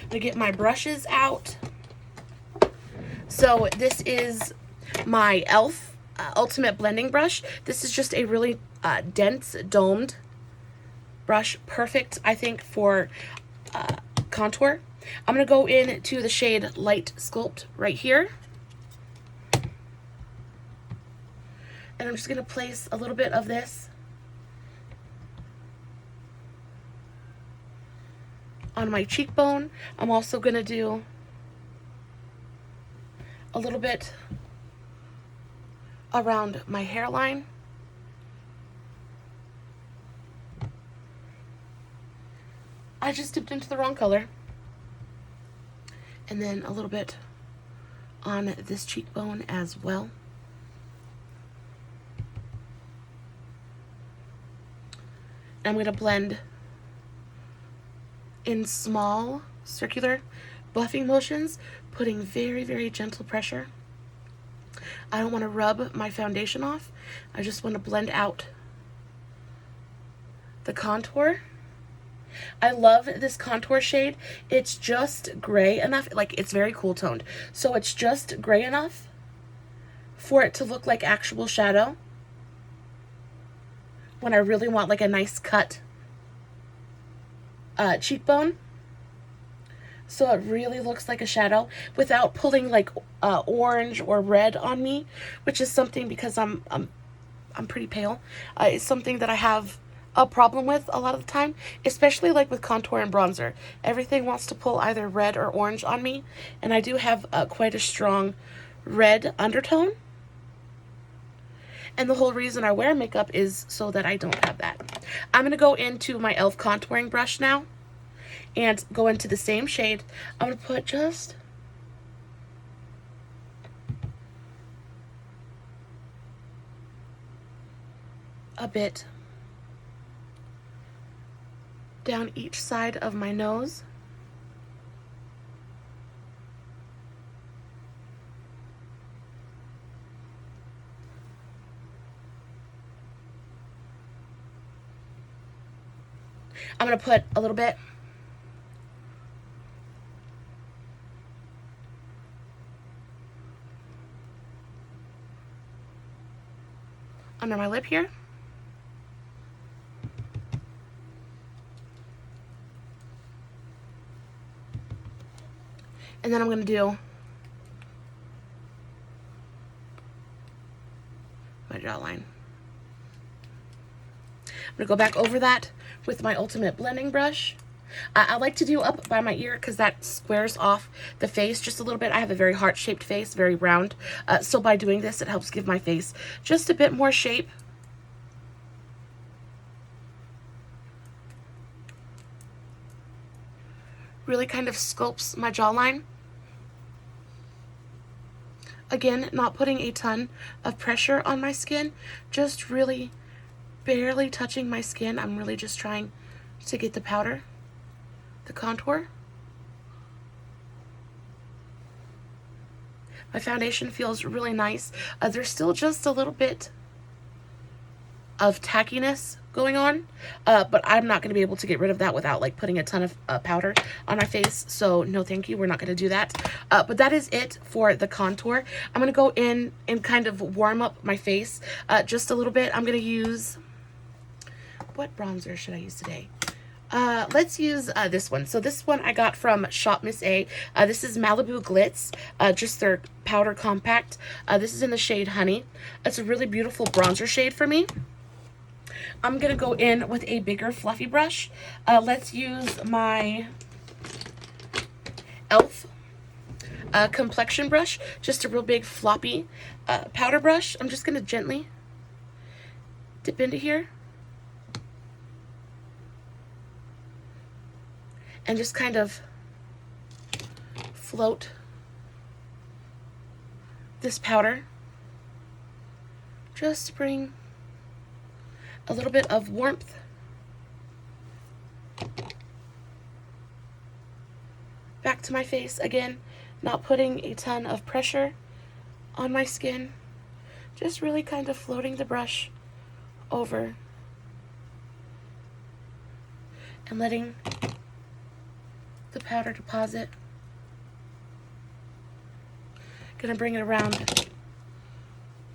I'm going to get my brushes out. So this is my e.l.f. Ultimate Blending Brush. This is just a really dense, domed brush. Perfect, I think, for contour. I'm going to go into the shade Light Sculpt right here. And I'm just going to place a little bit of this on my cheekbone. I'm also going to do a little bit around my hairline. I just dipped into the wrong color. And then a little bit on this cheekbone as well. I'm going to blend in small circular buffing motions, putting very, very gentle pressure. I don't want to rub my foundation off. I just want to blend out the contour. I love this contour shade. It's just gray enough, like it's very cool toned. So it's just gray enough for it to look like actual shadow when I really want like a nice cut cheekbone. So it really looks like a shadow without pulling like orange or red on me, which is something, because I'm pretty pale. It's something that I have a problem with a lot of the time, especially like with contour and bronzer. Everything wants to pull either red or orange on me, and I do have quite a strong red undertone. And the whole reason I wear makeup is so that I don't have that. I'm going to go into my e.l.f. contouring brush now and go into the same shade. I'm going to put just a bit down each side of my nose. I'm going to put a little bit under my lip here. And then I'm going to do going to go back over that with my Ultimate Blending Brush. I like to do up by my ear because that squares off the face just a little bit. I have a very heart-shaped face, very round. So by doing this, it helps give my face just a bit more shape. Really kind of sculpts my jawline. Again, not putting a ton of pressure on my skin, just really barely touching my skin. I'm really just trying to get the powder, the contour. My foundation feels really nice. There's still just a little bit of tackiness going on, but I'm not going to be able to get rid of that without like putting a ton of powder on my face. So no thank you, we're not going to do that. But that is it for the contour. I'm going to go in and kind of warm up my face just a little bit. I'm going to use, what bronzer should I use today? Let's use this one. So this one I got from Shop Miss A. This is Malibu Glitz, just their powder compact. This is in the shade Honey. It's a really beautiful bronzer shade for me. I'm going to go in with a bigger fluffy brush. Let's use my e.l.f. Complexion brush, just a real big floppy powder brush. I'm just going to gently dip into here and just kind of float this powder just to bring a little bit of warmth back to my face. Again, not putting a ton of pressure on my skin, just really kind of floating the brush over and letting the powder deposit. Gonna bring it around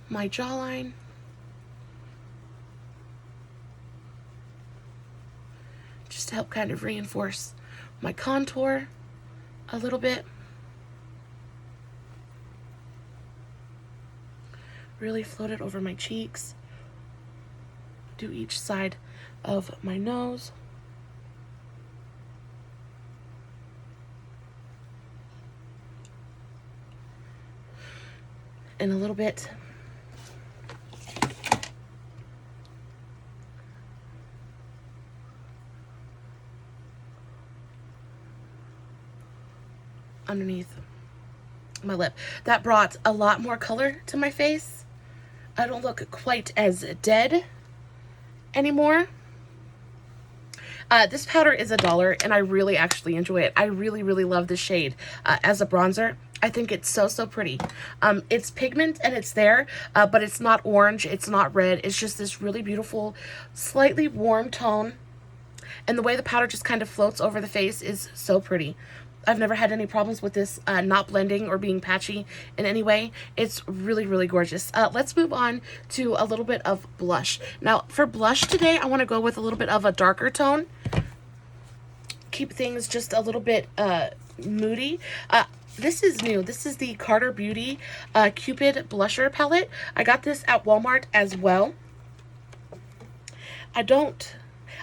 my jawline. Just to help kind of reinforce my contour a little bit. Really float it over my cheeks. Do each side of my nose. And a little bit underneath my lip. That brought a lot more color to my face. I don't look quite as dead anymore. This powder is $1 and I really actually enjoy it. I really love this shade as a bronzer. I think it's so pretty. It's pigment and it's there, but it's not orange, it's not red. It's just this really beautiful, slightly warm tone. And the way the powder just kind of floats over the face is so pretty. I've never had any problems with this not blending or being patchy in any way. It's really gorgeous. Let's move on to a little bit of blush. Now for blush today, I want to go with a little bit of a darker tone. Keep things just a little bit moody. This is new. This is the Carter Beauty Cupid blusher palette. I got this at Walmart as well.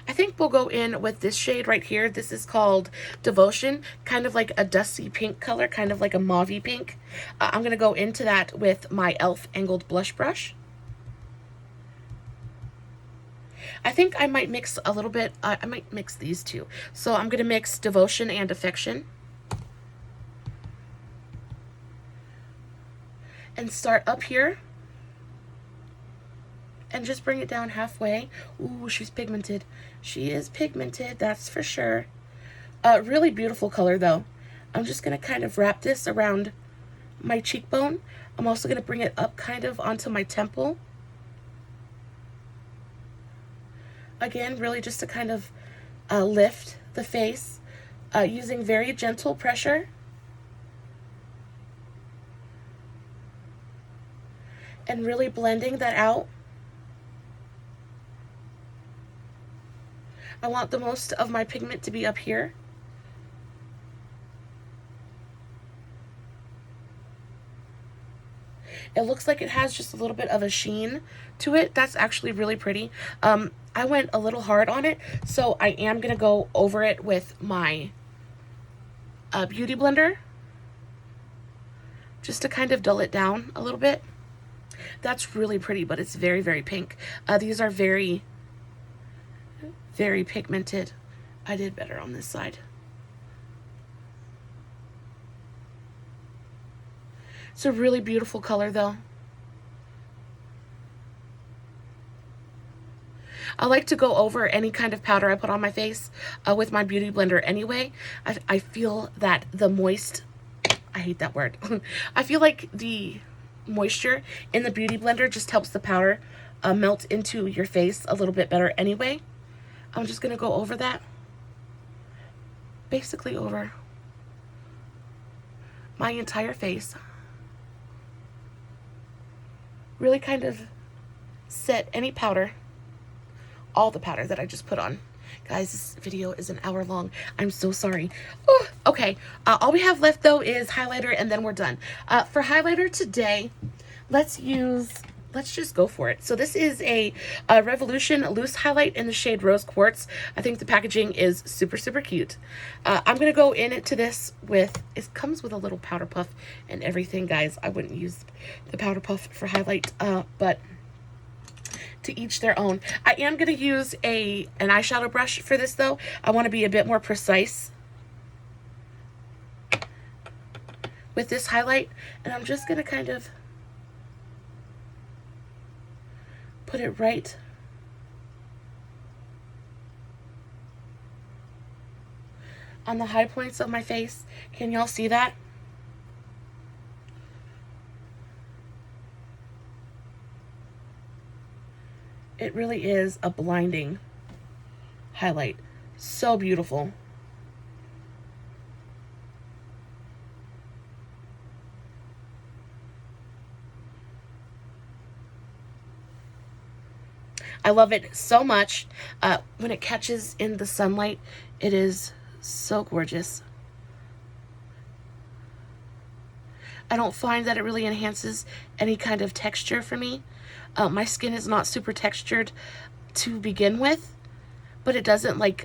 I think we'll go in with this shade right here. This is called Devotion, kind of like a dusty pink color, kind of like a mauvey pink. I'm going to go into that with my e.l.f. angled blush brush. I think I might mix a little bit, I might mix these two. So I'm going to mix Devotion and Affection. And start up here. And just bring it down halfway. Ooh, she's pigmented. She is pigmented, that's for sure. Really beautiful color though. I'm just going to kind of wrap this around my cheekbone. I'm also going to bring it up kind of onto my temple. Again, really just to kind of lift the face using very gentle pressure. And really blending that out. I want the most of my pigment to be up here. It looks like it has just a little bit of a sheen to it. That's actually really pretty. I went a little hard on it, so I am going to go over it with my Beauty Blender just to kind of dull it down a little bit. That's really pretty, but it's very, very pink. These are very, very pigmented. I did better on this side. It's a really beautiful color, though. I like to go over any kind of powder I put on my face with my Beauty Blender anyway. I feel that the moist, I hate that word. I feel like the moisture in the Beauty Blender just helps the powder melt into your face a little bit better anyway. I'm just going to go over that. Basically over my entire face. Really kind of set any powder, all the powder that I just put on. Guys, this video is an hour long. I'm so sorry. Oh, okay, all we have left though is highlighter, and then we're done. For highlighter today, let's just go for it. So this is a Revolution loose highlight in the shade Rose Quartz. I think the packaging is super, super cute. I'm going to go into this with, it comes with a little powder puff and everything, guys. I wouldn't use the powder puff for highlight, but to each their own. I am going to use an eyeshadow brush for this, though. I want to be a bit more precise with this highlight, and I'm just going to kind of put it right on the high points of my face. Can y'all see that? It really is a blinding highlight. So beautiful. I love it so much. When it catches in the sunlight, it is so gorgeous. I don't find that it really enhances any kind of texture for me. My skin is not super textured to begin with, but it doesn't like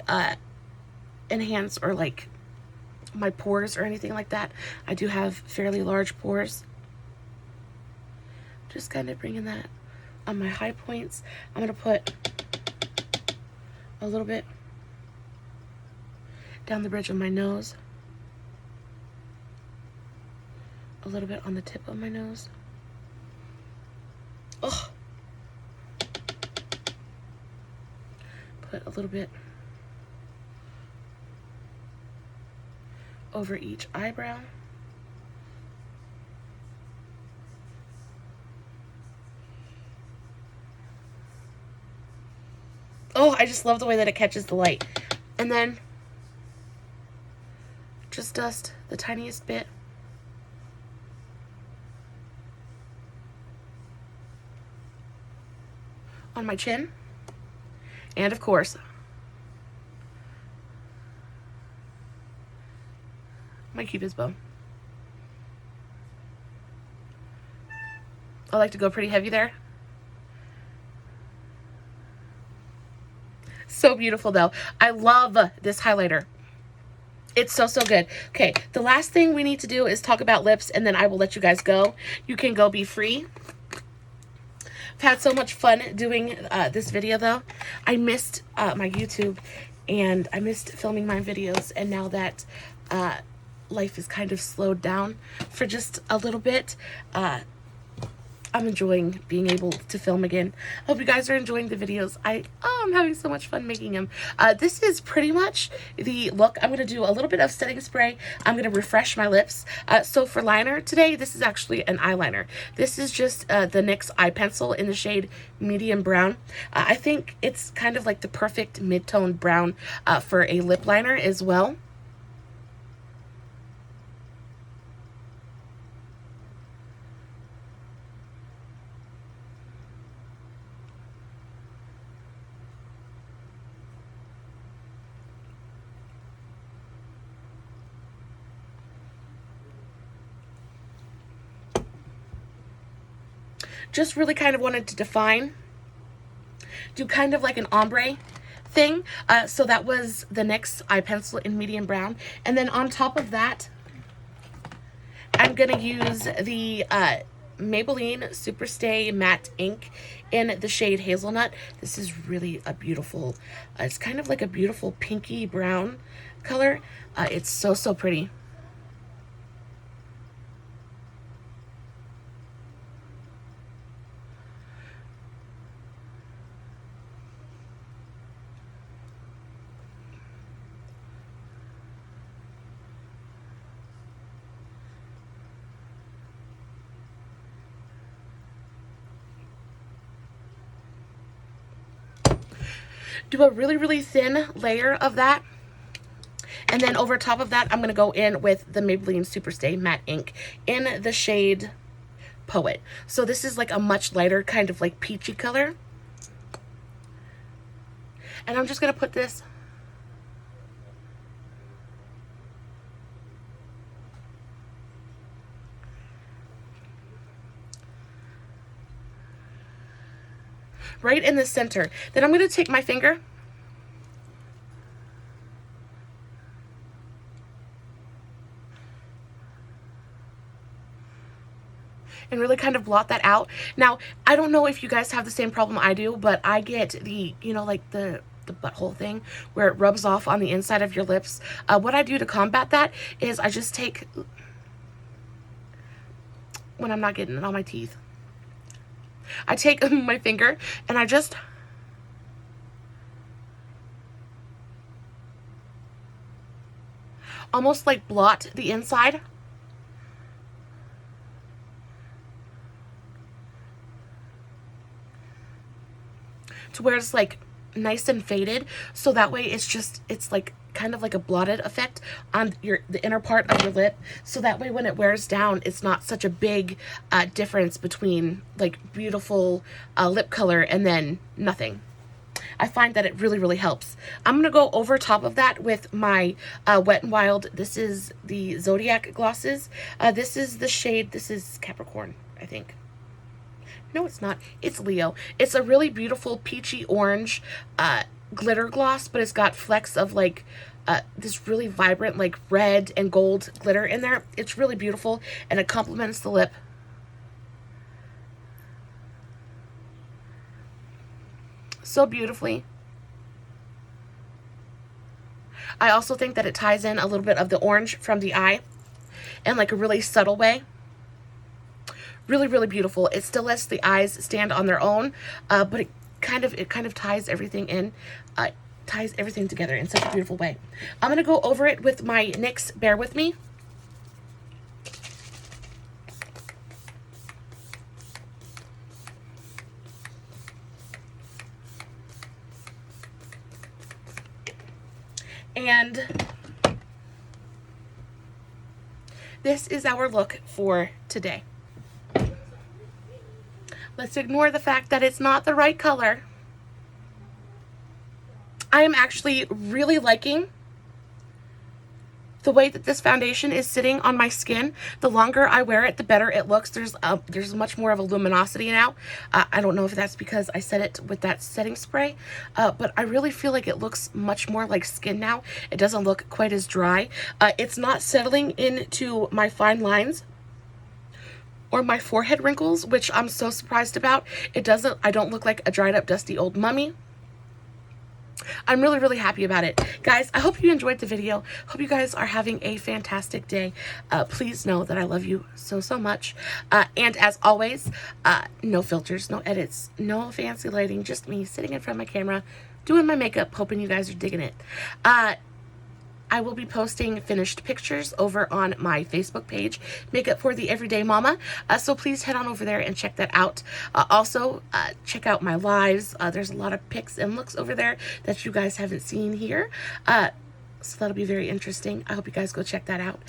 enhance or like my pores or anything like that. I do have fairly large pores. Just kind of bringing that on my high points. I'm going to put a little bit down the bridge of my nose, a little bit on the tip of my nose. Ugh. Put a little bit over each eyebrow. Oh, I just love the way that it catches the light. And then just dust the tiniest bit on my chin. And of course, my Cupid's bow. I like to go pretty heavy there. So beautiful though. I love this highlighter. It's so, so good. Okay, the last thing we need to do is talk about lips, and then I will let you guys go. You can go be free. I've had so much fun doing this video though. I missed my YouTube, and I missed filming my videos, and now that life is kind of slowed down for just a little bit, I'm enjoying being able to film again. Hope you guys are enjoying the videos. I'm having so much fun making them. This is pretty much the look. I'm going to do a little bit of setting spray. I'm going to refresh my lips. So for liner today, this is actually an eyeliner. This is just the NYX eye pencil in the shade medium brown. I think it's kind of like the perfect mid-tone brown for a lip liner as well. just really kind of wanted to define, do kind of like an ombre thing. So that was the NYX eye pencil in medium brown. And then on top of that, I'm going to use the Maybelline Superstay Matte Ink in the shade Hazelnut. This is really a beautiful, it's kind of like a beautiful pinky brown color. It's so, so pretty. Do a really, really thin layer of that. And then over top of that, I'm going to go in with the Maybelline Superstay Matte Ink in the shade Poet. So this is like a much lighter kind of like peachy color. And I'm just going to put this right in the center. Then I'm going to take my finger and really kind of blot that out. Now, I don't know if you guys have the same problem I do, but I get the, you know, like the butthole thing where it rubs off on the inside of your lips. What I do to combat that is I just take, when I'm not getting it on my teeth, I take my finger and I just almost like blot the inside. To where it's like nice and faded, so that way it's like kind of like a blotted effect on the inner part of your lip, so that way when it wears down, it's not such a big difference between like beautiful lip color and then nothing. I find that it really, really helps. I'm going to go over top of that with my Wet n Wild. This is the Zodiac glosses. This is the shade, this is Capricorn, I think. No, it's not. It's Leo. It's a really beautiful peachy orange glitter gloss, but it's got flecks of like this really vibrant like red and gold glitter in there. It's really beautiful and it complements the lip. So beautifully. I also think that it ties in a little bit of the orange from the eye in like a really subtle way. Really, really beautiful. It still lets the eyes stand on their own, but it kind of ties everything in, ties everything together in such a beautiful way. I'm gonna go over it with my NYX Bear With Me. And this is our look for today. Let's ignore the fact that it's not the right color. I am actually really liking the way that this foundation is sitting on my skin. The longer I wear it, the better it looks. There's much more of a luminosity now. I don't know if that's because I set it with that setting spray, but I really feel like it looks much more like skin now. It doesn't look quite as dry. It's not settling into my fine lines or my forehead wrinkles, which I'm so surprised about. I don't look like a dried up, dusty old mummy. I'm really, really happy about it. Guys, I hope you enjoyed the video. Hope you guys are having a fantastic day. Please know that I love you so, so much. And as always, no filters, no edits, no fancy lighting, just me sitting in front of my camera, doing my makeup, hoping you guys are digging it. I will be posting finished pictures over on my Facebook page, Makeup for the Everyday Mama. So please head on over there and check that out. Also, check out my lives. There's a lot of pics and looks over there that you guys haven't seen here. So that'll be very interesting. I hope you guys go check that out.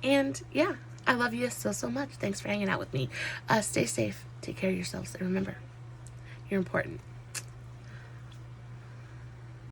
And yeah, I love you so, so much. Thanks for hanging out with me. Stay safe. Take care of yourselves. And remember, you're important.